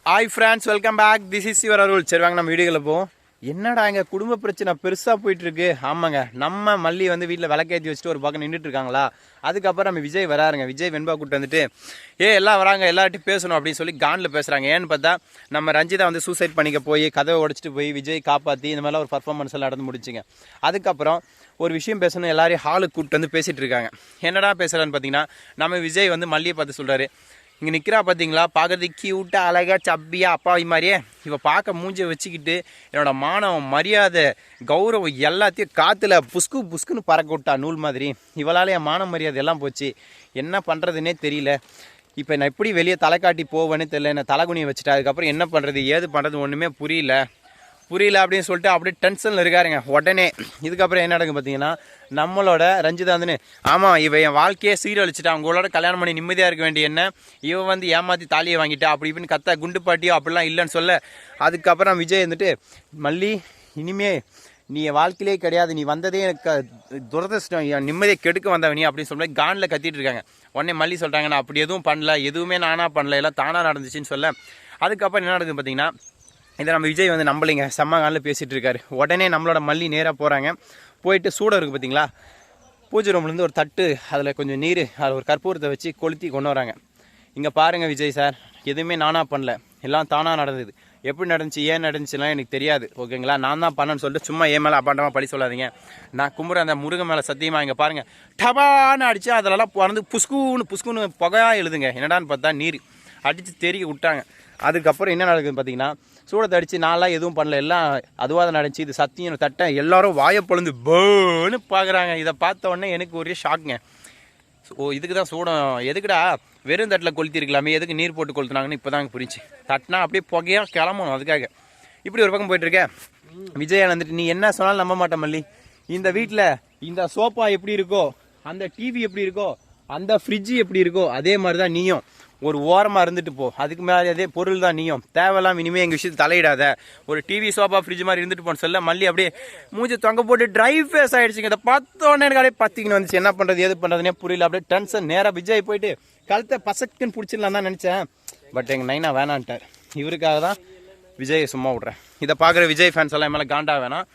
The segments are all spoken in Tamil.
Hi friends, welcome back. This is your Arul. சரி வாங்க நம்ம வீடியோவில் போவோம். என்னடா எங்க குடும்ப பிரச்சனை பெருசாக போயிட்டு இருக்கு. ஆமாங்க, நம்ம மல்லி வந்து வீட்டில் விளக்கேற்றி வச்சுட்டு ஒரு பக்கம் நின்றுட்டு இருக்காங்களா. அதுக்கப்புறம் நம்ம விஜய் வராருங்க. விஜய் வெண்பா கூப்பிட்டு வந்துட்டு எல்லாம் வராங்க, எல்லார்ட்டையும் பேசணும் அப்படின்னு சொல்லி கானில் பேசுகிறாங்க. ஏன்னு பார்த்தா நம்ம ரஞ்சிதா வந்து சூசைட் பண்ணிக்க போய் கதவை உடச்சிட்டு போய் விஜய் காப்பாற்றி இந்த மாதிரிலாம் ஒரு பர்ஃபார்மன்ஸ் எல்லாம் நடந்து முடிச்சுங்க. அதுக்கப்புறம் ஒரு விஷயம் பேசணும், எல்லாரையும் ஹாலுக்கு கூப்பிட்டு வந்து பேசிகிட்டு இருக்காங்க. என்னடா பேசுகிறான்னு பார்த்தீங்கன்னா, நம்ம விஜய் வந்து மல்லியை பார்த்து சொல்கிறாரு, இங்கே நிற்கிறா பார்த்தீங்களா, பார்க்கறதுக்கு க்யூட்டாக அழகாக சப்பியாக அப்பாவி மாதிரியே இவள் பார்க்க மூஞ்சியை வச்சுக்கிட்டு என்னோட மானம் மரியாதை கௌரவம் எல்லாத்தையும் காற்றுல புஸ்கு புஸ்குன்னு பறக்க விட்டா நூல் மாதிரி. இவளால் என் மானம் மரியாதை எல்லாம் போச்சு. என்ன பண்ணுறதுன்னே தெரியல. இப்போ நான் எப்படி வெளியே தலை காட்டி போவேன்னு தெரியல. என்ன தலைகுனியை வச்சுட்டா. அதுக்கப்புறம் என்ன பண்ணுறது ஏது பண்ணுறது ஒன்றுமே புரியல அப்படின்னு சொல்லிட்டு அப்படியே டென்ஷனில் இருக்காருங்க. உடனே இதுக்கப்புறம் என்ன நடக்கும் பார்த்தீங்கன்னா, நம்மளோட ரஞ்சிதா வந்துன்னு ஆமாம் இவன் என் வாழ்க்கையே சீரழிச்சிட்டா, அவங்களோட கல்யாணம் பண்ணி நிம்மதியாக இருக்க வேண்டிய என்ன இவன் வந்து ஏமாற்றி தாலியை வாங்கிட்டா அப்படி இப்படின்னு கத்த குண்டு பாட்டியோ அப்படிலாம் இல்லைன்னு சொல்ல. அதுக்கப்புறம் விஜய் வந்துட்டு மல்லி இனிமே நீ என் வாழ்க்கையிலே கிடையாது, நீ வந்ததே எனக்கு துரதிருஷ்டம், என் நிம்மதியை கெடுக்க வந்தவனி அப்படின்னு சொல்லி கானில் கத்திட்டு இருக்காங்க. உடனே மல்லி சொல்கிறாங்க, நான் அப்படி எதுவும் பண்ணல, எதுவுமே நானாக பண்ணல, எல்லாம் தானாக நடந்துச்சுன்னு சொல்ல. அதுக்கப்புறம் என்ன நடக்குது பார்த்தீங்கன்னா, இதை நம்ம விஜய் வந்து நம்பலைங்க, செம்ம காலில் பேசிகிட்டு இருக்காரு. உடனே நம்மளோட மல்லி நேராக போகிறாங்க. போயிட்டு சூடம் இருக்குது பார்த்தீங்களா, பூஜை ரூம்லேருந்து ஒரு தட்டு, அதில் கொஞ்சம் நீர், அதில் ஒரு கற்பூரத்தை வச்சு கொளுத்தி கொண்டு வராங்க. இங்கே பாருங்கள் விஜய் சார், எதுவுமே நானாக பண்ணல, எல்லாம் தானாக நடந்தது. எப்படி நடந்துச்சு ஏன் நடந்துச்சுலாம் எனக்கு தெரியாது, ஓகேங்களா. நான் தான் பண்ணேன்னு சொல்லிட்டு சும்மா ஏன் மேலே அப்பாண்டமாக பழி சொல்லாதீங்க. நான் கும்புற அந்த முருகன் மேலே சத்தியமாக இங்கே பாருங்கள் டபான்னு அடித்து அதிலலாம் பிறந்து புஸ்குன்னு புகையாக எழுதுங்க. என்னடான்னு பார்த்தா நீர் அடித்து தெரிய விட்டாங்க. அதுக்கப்புறம் என்ன நடக்குதுன்னு பார்த்தீங்கன்னா, சூடத்தை அடித்து நான்லாம் எதுவும் பண்ணல, எல்லாம் அதுவாக தான் நடந்துச்சு, இது சத்தியம் தட்டை. எல்லோரும் வாயை பொழுந்து போன்னு பார்க்குறாங்க. இதை பார்த்த உடனே எனக்கு ஒரே ஷாக்குங்க. இதுக்கு தான் சூடம் எதுக்குடா வெறும் தட்டில் கொளுத்திருக்கலாமே, எதுக்கு நீர் போட்டு கொளுத்துனாங்கன்னு இப்போ தாங்க புரிஞ்சு. தட்டினா அப்படியே புகையாக கிளம்பணும். அதுக்காக இப்படி ஒரு பக்கம் போயிட்டுருக்கேன். விஜயா வந்துட்டு நீ என்ன சொன்னாலும் நம்ப மாட்டேன் மல்லி, இந்த வீட்டில் இந்த சோஃபா எப்படி இருக்கோ, அந்த டிவி எப்படி இருக்கோ, அந்த ஃப்ரிட்ஜு எப்படி இருக்கோ, அதே மாதிரி தான் நீயும் ஒரு ஓரமாக இருந்துட்டு போ. அதுக்கு மேலே அதே பொருள் தான் நீயும். தேவையில்லாம் இனிமேல் எங்கள் விஷயத்தை தலையிடாத. ஒரு டிவி சோஃபா ஃப்ரிட்ஜ் மாதிரி இருந்துட்டு போன்னு சொல்ல மல்லி அப்படியே மூஞ்சி தொங்க போட்டு ட்ரை ஃபேஸ் ஆகிடுச்சிங்க. இதை பார்த்தோன்னே எனக்கு அப்படியே பத்திக்கின்னு வந்துச்சு. என்ன பண்ணுறது ஏது பண்ணுறதுனே புரியல. அப்படியே டென்ஷன். நேராக விஜய் போயிட்டு கழுத்தை பசக்குன்னு பிடிச்சிடலாம் தான் நினச்சேன். பட் எங்கள் நைனா வேணான்ட்டார். இவருக்காக தான் விஜயை சும்மா விட்றேன். இதை பார்க்குற விஜய் ஃபேன்ஸ் எல்லாம் மேலே காண்டா வேணாம்.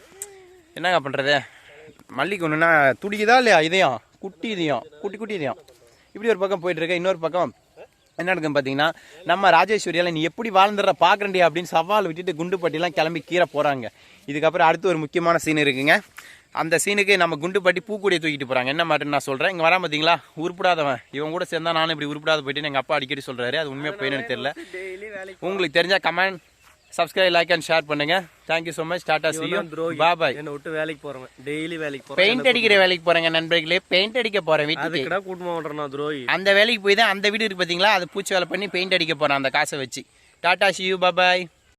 என்னங்க பண்ணுறது, மல்லிக்கு ஒன்றுனா துடிக்குதா இல்லையா இதயம், குட்டி இதயம், குட்டி இதயம். இப்படி ஒரு பக்கம் போயிட்டுருக்கேன். இன்னொரு பக்கம் என்ன நடக்குன்னு பார்த்தீங்கன்னா, நம்ம ராஜேஸ்வரியால் நீ எப்படி வாழ்ந்துடுற பார்க்குறேன்டி அப்படின்னு சவால் விட்டுட்டு குண்டுப்பட்டிலாம் கிளம்பி கீரை போகிறாங்க. இதுக்கப்புறம் அடுத்து ஒரு முக்கியமான சீன் இருக்குங்க. அந்த சீனுக்கு நம்ம குண்டுப்பட்டி பூக்கூடியை தூக்கிட்டு போகிறாங்க. என்ன மாதிரின்னு நான் சொல்கிறேன். இங்கே வரா பார்த்தீங்களா, உருப்படாதவன் இவன் கூட சேர்ந்தா நானும் இப்படி உருப்படாத போயிட்டு எங்கள் அப்பா அடிக்கடி சொல்கிறாரு. அது உண்மையாக போயின்னு தெரியல. உங்களுக்கு தெரிஞ்சால் comment, subscribe, like and share பண்ணுங்க. Thank you so much. Tata see you. Bye bye. என்ன விட்டு வேலைக்கு போறேன், டெய்லி வேலைக்கு போறேன். பெயிண்ட் அடிக்கிற வேலைக்கு போறேங்க நண்பர்களே. பெயிண்ட் அடிக்க போறேன் வீட்டுக்கு. அதுக்குடா கூட்டமா ஓடுறேன் நான் துரோகி. அந்த வேலைக்கு போய் தான் அந்த வீடு இருக்கு பாத்தீங்களா, அது பூச்சி வேலை பண்ணி பெயிண்ட் அடிக்க போறேன் அந்த காசை வச்சு. Tata see you. Bye bye.